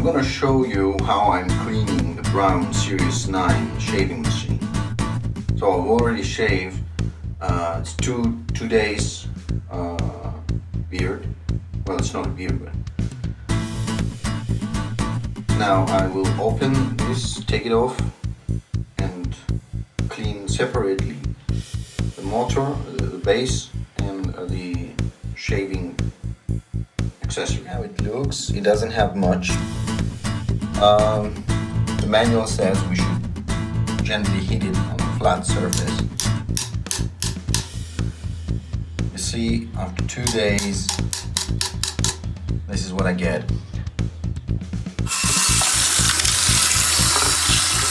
gonna show you how I'm cleaning the BRAUN Series 9 shaving machine. So I've already shaved, it's two days beard. Well, it's not a beard, but now I will open this, take it off, and clean separately the motor, the base, and the shaving accessory. How it looks, it doesn't have much. The manual says we should gently hit it on a flat surface. You see, after 2 days, this is what I get.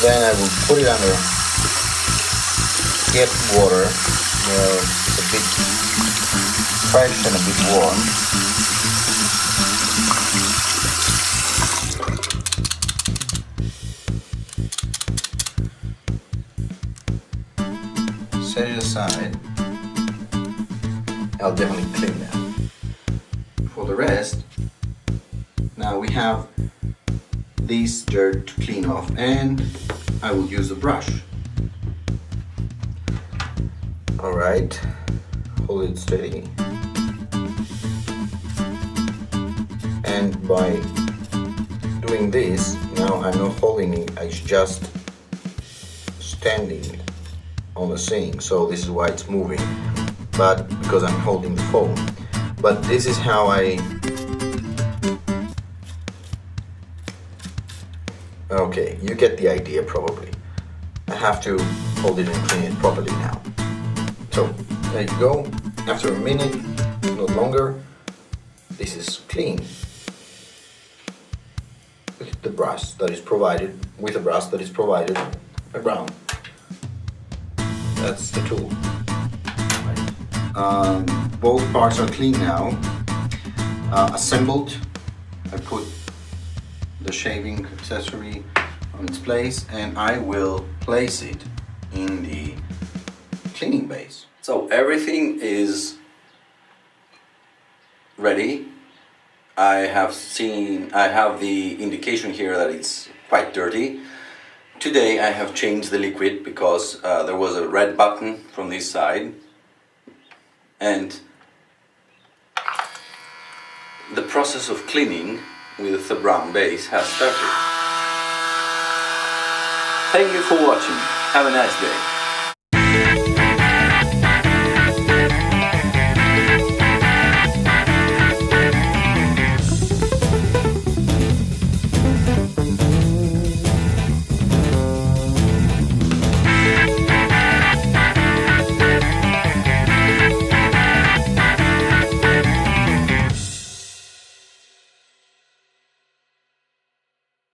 Then I will put it under get water where it's a bit fresh and a bit warm. Set it aside. I'll definitely clean that. For the rest, now we have this dirt to clean off, and I will use a brush. Alright, hold it steady. And by doing this, now I'm not holding it, I'm just standing it on the sink, so this is why it's moving, but because I'm holding the foam. But this is how okay, you get the idea probably. I have to hold it and clean it properly now. So there you go. After a minute, not longer, this is clean. With the brush that is provided, by BRAUN. That's the tool. Both parts are clean now. Assembled. I put the shaving accessory on its place, and I will place it in the cleaning base. So everything is ready. I have the indication here that it's quite dirty. Today I have changed the liquid because there was a red button from this side, and the process of cleaning with the BRAUN base has started. Thank you for watching. Have a nice day.